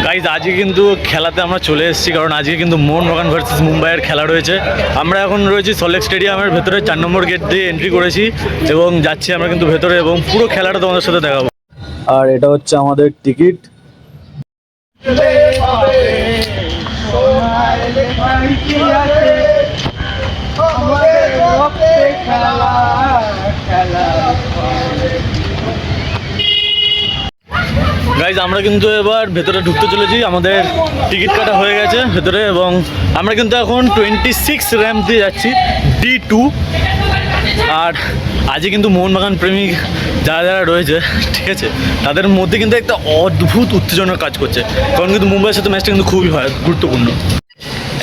Guys আজকে কিন্তু খেলাতে আমরা চলে এসেছি, কারণ আজকে কিন্তু মোহনবাগান ভার্সেস মুম্বাইয়ের খেলা রয়েছে। আমরা এখন রয়েছি সল্টলেক স্টেডিয়ামের ভেতরে, 4 নম্বর গেট দিয়ে এন্ট্রি করেছি এবং যাচ্ছি আমরা কিন্তু ভেতরে, এবং পুরো খেলাটা তোমাদের সাথে দেখাবো। আর এটা হচ্ছে আমাদের টিকিট। গাইজ আমরা কিন্তু এবার ভেতরে ঢুকতে চলেছি, আমাদের টিকিট কাটা হয়ে গেছে ভেতরে, এবং আমরা কিন্তু এখন 26 র্যাম্প দিয়ে যাচ্ছি, D2। আর আজকে কিন্তু মোহনবাগান প্রেমিক যারা যারা রয়েছে, ঠিক আছে, তাদের মধ্যে কিন্তু একটা অদ্ভুত উত্তেজনা কাজ করছে, কারণ কিন্তু মুম্বাইয়ের সাথে ম্যাচটা কিন্তু খুবই গুরুত্বপূর্ণ।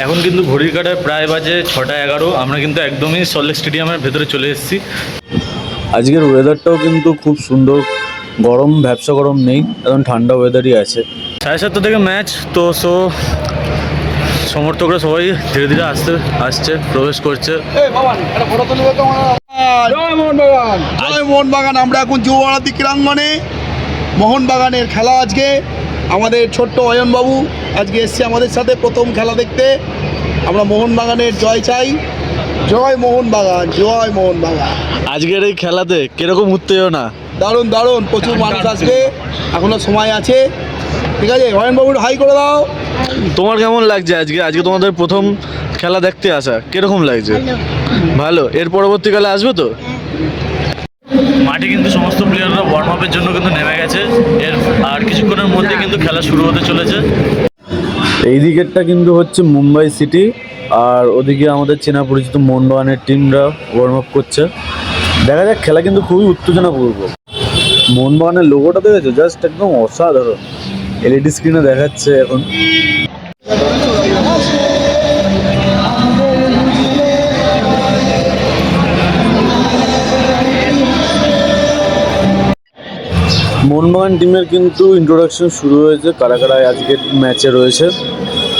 এখন কিন্তু ঘড়ির কাটায় প্রায় বাজে 6:11। আমরা কিন্তু একদমই সল্টলেক স্টেডিয়ামের ভেতরে চলে এসেছি। আজকের ওয়েদারটাও কিন্তু খুব সুন্দর, গরম, ব্যবসা গরম নেই, এখন ঠান্ডা ওয়েদারই আছে। 7:30 থেকে ম্যাচ, তো সমর্থকরা সবাই ধীরে ধীরে আসছে, প্রবেশ করছে। জয় মোহনবাগান, জয় মোহনবাগান। আমরা এখন যুবভারতী ক্রীড়াঙ্গনে মোহনবাগানের খেলা। আজকে আমাদের ছোট্ট অয়নবাবু আজকে এসছে আমাদের সাথে প্রথম খেলা দেখতে। আমরা মোহনবাগানের জয় চাই। জয় মোহনবাগান, জয় মোহনবাগান। আজকের এই খেলাতে কিরকম উত্তেজনা? দারুণ দারুণ, প্রচুর মানুষ আসবে, এখনো সময় আছে। ঠিক আছে, অয়নবাবুর হাই করে দাও। তোমার কেমন লাগছে আজকে তোমাদের প্রথম খেলা দেখতে আসা, কিরকম লাগছে? ভালো। এর পরবর্তীকালে আসবে তো? মাঠে কিন্তু সমস্ত প্লেয়াররা ওয়ার্ম আপের জন্য কিন্তু নেমে গেছে, আর কিছুক্ষণের মধ্যে কিন্তু খেলা শুরু হতে চলেছে। এই দিকেরটা কিন্তু হচ্ছে মুম্বাই সিটি, আর ওদিকে আমাদের চেনা পরিচিত মোহনবাগানের টিমরা ওয়ার্ম আপ করছে। দেখা যাক, খেলা কিন্তু খুবই উত্তেজনাপূর্ব। মোহনবাগানের লোগোটা দেখেছো? জাস্ট একদম অসাধারণ, এলইডি স্ক্রিনে দেখাচ্ছে এখন। মোহনবাগান টিমের কিন্তু ইন্ট্রোডাকশন শুরু হয়েছে, কারা কারা আজকের ম্যাচে রয়েছে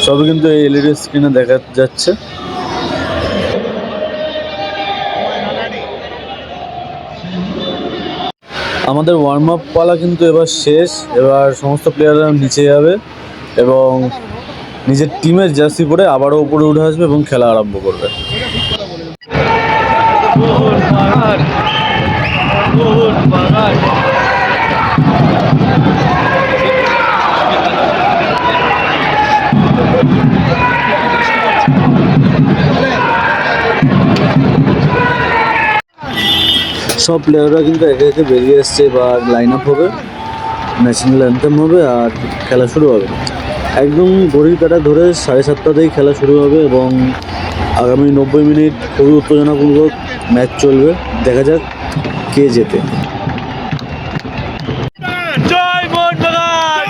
সবই কিন্তু এই এলইডি স্ক্রিনে দেখা যাচ্ছে। আমাদের ওয়ার্ম আপ পালা কিন্তু এবার শেষ। এবার সমস্ত প্লেয়াররা নিচে যাবে এবং নিজের টিমের জার্সি পরে আবারও উপরে উঠে আসবে এবং খেলা আরম্ভ করবে। সব প্লেয়াররা কিন্তু একে একে বেরিয়ে এসছে, এবার লাইন আপ হবে, ন্যাশনাল অ্যান্থেম হবে আর খেলা শুরু হবে। একদম ঘড়ির কাঁটা ধরে 7:30 খেলা শুরু হবে এবং আগামী 90 মিনিট খুবই উত্তেজনাপূর্বক ম্যাচ চলবে। দেখা যাক কে জেতে। জয় মোহনবাগান!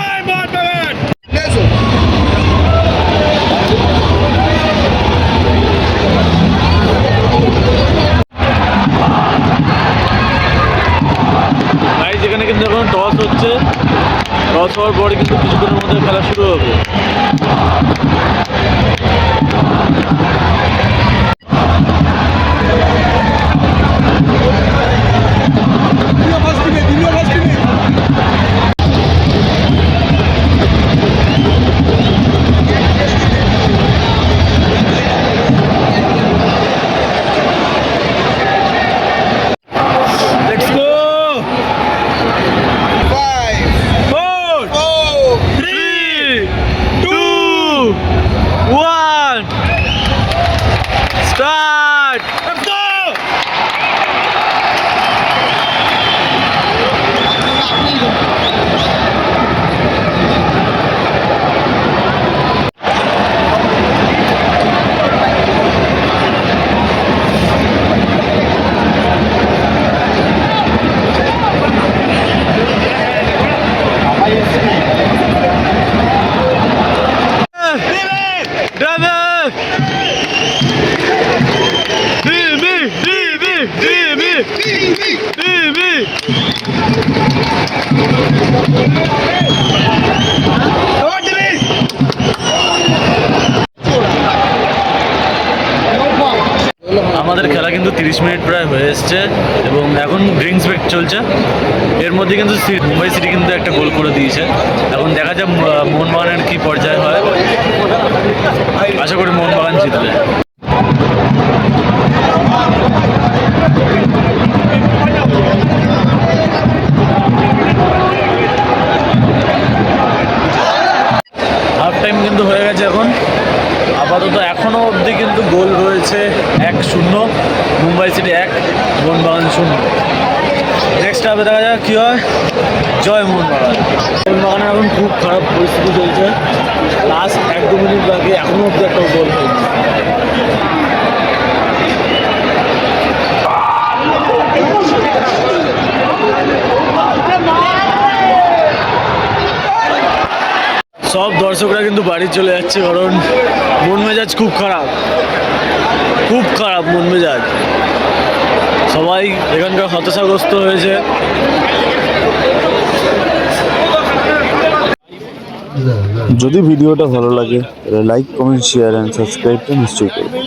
যেখানে কিন্তু এখন টস হচ্ছে, টস হওয়ার পরে কিন্তু কিছুক্ষণের মধ্যে খেলা শুরু হবে। আমাদের খেলা কিন্তু 30 মিনিট প্রায় হয়ে এসছে এবং এখন ড্রিঙ্কস ব্রেক চলছে। এর মধ্যে কিন্তু মুম্বাই সিটি কিন্তু একটা গোল করে দিয়েছে। এখন দেখা যাক মোহনবাগানের কী পর্যায়ে হয়। আশা করি মোহনবাগান জিতবে। হাফ টাইম কিন্তু হয়ে গেছে এখন। আপাতত এখনও অবধি কিন্তু গোল রয়েছে 1-0, মুম্বাই সিটি 1, মোহনবাগান 0। নেক্সট হাফে দেখা যাক কী হয়। জয় মোহনবাগান। মোহনবাগানের এখন খুব খারাপ পরিস্থিতি চলছে। লাস্ট 1-2 মিনিট বাকি, এখনও অবধি একটা গোল হয়নি। সব দর্শকরা কিন্তু বাড়ি চলে যাচ্ছে, কারণ মন মেজাজ খুব খারাপ, খুব খারাপ মন মেজাজ। সবাই এখানকার হতাশাগ্রস্ত হয়েছে। যদি ভিডিওটা ভালো লাগে তাহলে লাইক, কমেন্ট, শেয়ার অ্যান্ড সাবস্ক্রাইবটা নিশ্চয়ই করবেন।